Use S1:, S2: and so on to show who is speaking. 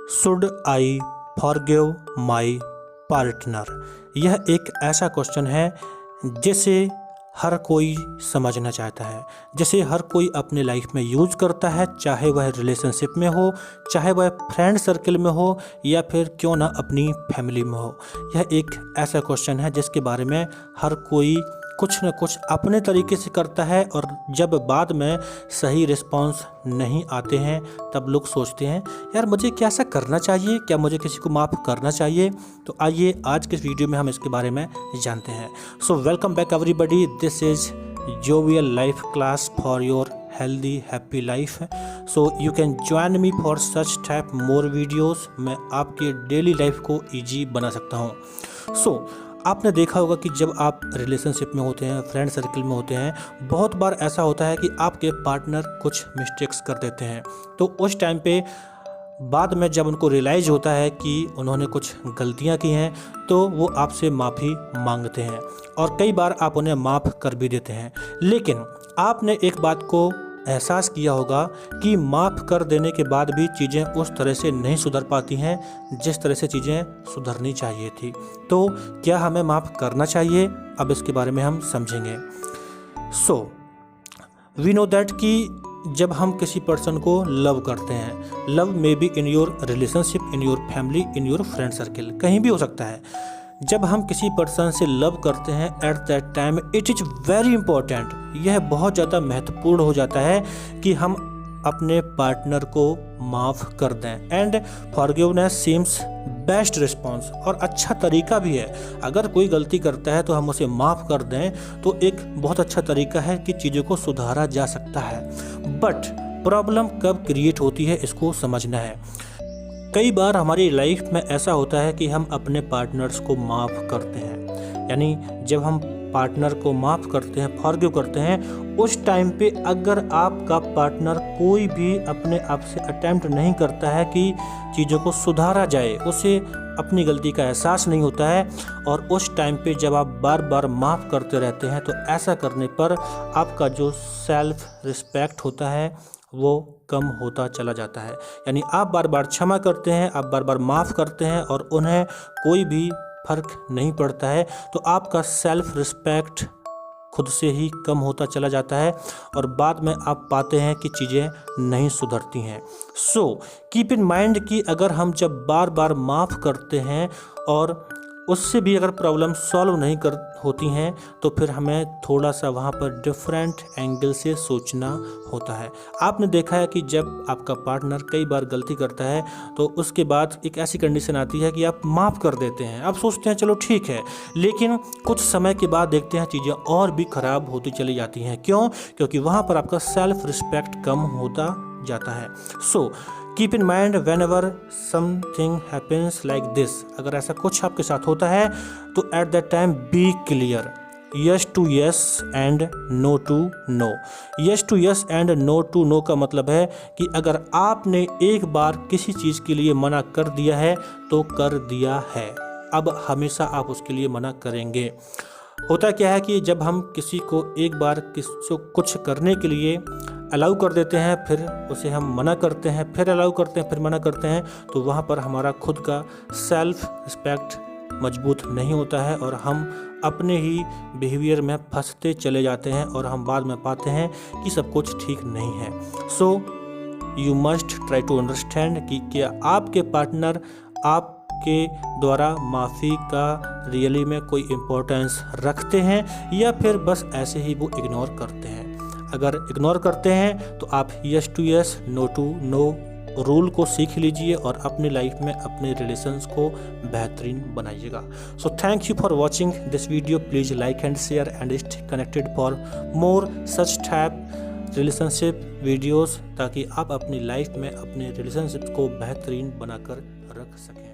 S1: Should I forgive my partner. यह एक ऐसा क्वेश्चन है जिसे हर कोई समझना चाहता है, जिसे हर कोई अपने लाइफ में यूज करता है, चाहे वह रिलेशनशिप में हो, चाहे वह फ्रेंड सर्कल में हो, या फिर क्यों ना अपनी फैमिली में हो। यह एक ऐसा क्वेश्चन है जिसके बारे में हर कोई कुछ न कुछ अपने तरीके से करता है, और जब बाद में सही रिस्पांस नहीं आते हैं तब लोग सोचते हैं यार मुझे क्या ऐसा करना चाहिए, क्या मुझे किसी को माफ़ करना चाहिए। तो आइए आज के इस वीडियो में हम इसके बारे में जानते हैं। So welcome back everybody, this is jovial life class for your healthy happy life. So you can join me for such type more videos. मैं आपके डेली लाइफ को ईजी बना सकता हूँ। सो आपने देखा होगा कि जब आप रिलेशनशिप में होते हैं, फ्रेंड सर्कल में होते हैं, बहुत बार ऐसा होता है कि आपके पार्टनर कुछ मिस्टेक्स कर देते हैं। तो उस टाइम पे बाद में जब उनको रियलाइज़ होता है कि उन्होंने कुछ गलतियां की हैं तो वो आपसे माफ़ी मांगते हैं, और कई बार आप उन्हें माफ़ कर भी देते हैं। लेकिन आपने एक बात को एहसास किया होगा कि माफ़ कर देने के बाद भी चीज़ें उस तरह से नहीं सुधर पाती हैं जिस तरह से चीज़ें सुधरनी चाहिए थी। तो क्या हमें माफ़ करना चाहिए? अब इसके बारे में हम समझेंगे। सो वी नो दैट कि जब हम किसी पर्सन को लव करते हैं, love may be in your relationship, in your family, in your friend circle, कहीं भी हो सकता है। जब हम किसी पर्सन से लव करते हैं eight that time it is very important, यह बहुत ज़्यादा महत्वपूर्ण हो जाता है कि हम अपने पार्टनर को माफ़ कर दें। And forgiveness seems best response, और अच्छा तरीका भी है। अगर कोई गलती करता है तो हम उसे माफ़ कर दें तो एक बहुत अच्छा तरीका है कि चीज़ों को सुधारा जा सकता है। बट प्रॉब्लम कब क्रिएट होती है इसको समझना है। कई बार हमारी लाइफ में ऐसा होता है कि हम अपने पार्टनर्स को माफ़ करते हैं, यानी जब हम पार्टनर को माफ़ करते हैं, फॉरगिव करते हैं, उस टाइम पे अगर आपका पार्टनर कोई भी अपने आप से अटेम्प्ट नहीं करता है कि चीज़ों को सुधारा जाए, उसे अपनी गलती का एहसास नहीं होता है, और उस टाइम पे जब आप बार बार माफ़ करते रहते हैं तो ऐसा करने पर आपका जो सेल्फ रिस्पेक्ट होता है वो कम होता चला जाता है। यानी आप बार बार क्षमा करते हैं, आप बार बार माफ़ करते हैं और उन्हें कोई भी फ़र्क नहीं पड़ता है, तो आपका सेल्फ रिस्पेक्ट खुद से ही कम होता चला जाता है, और बाद में आप पाते हैं कि चीज़ें नहीं सुधरती हैं। सो कीप इन माइंड कि अगर हम जब बार बार माफ़ करते हैं और उससे भी अगर प्रॉब्लम सॉल्व नहीं कर होती हैं तो फिर हमें थोड़ा सा वहाँ पर डिफरेंट एंगल से सोचना होता है। आपने देखा है कि जब आपका पार्टनर कई बार गलती करता है तो उसके बाद एक ऐसी कंडीशन आती है कि आप माफ़ कर देते हैं, आप सोचते हैं चलो ठीक है, लेकिन कुछ समय के बाद देखते हैं चीज़ें और भी ख़राब होती चली जाती हैं। क्यों? क्योंकि वहाँ पर आपका सेल्फ रिस्पेक्ट कम होता जाता है। So keep in mind whenever something happens like this, अगर ऐसा कुछ आपके साथ होता है तो at that time be clear, yes to yes and no to no. Yes to yes and no to no का मतलब है कि अगर आपने एक बार किसी चीज़ के लिए मना कर दिया है तो कर दिया है, अब हमेशा आप उसके लिए मना करेंगे। होता क्या है कि जब हम किसी को एक बार किसी कुछ करने के लिए अलाउ कर देते हैं, फिर उसे हम मना करते हैं, फिर अलाउ करते हैं, फिर मना करते हैं, तो वहाँ पर हमारा खुद का सेल्फ रिस्पेक्ट मजबूत नहीं होता है और हम अपने ही बिहेवियर में फंसते चले जाते हैं, और हम बाद में पाते हैं कि सब कुछ ठीक नहीं है। So you must try to understand कि क्या आपके पार्टनर आपके द्वारा माफ़ी का रियली में कोई इम्पोर्टेंस रखते हैं या फिर बस ऐसे ही वो इग्नोर करते हैं। अगर इग्नोर करते हैं तो आप yes to yes no to no rule को सीख लीजिए और अपनी लाइफ में अपने रिलेशंस को बेहतरीन बनाइएगा। So thank you for watching this video. Please like and share and stay connected for more such type relationship videos, ताकि आप अपनी लाइफ में अपने रिलेशनशिप को बेहतरीन बनाकर रख सकें।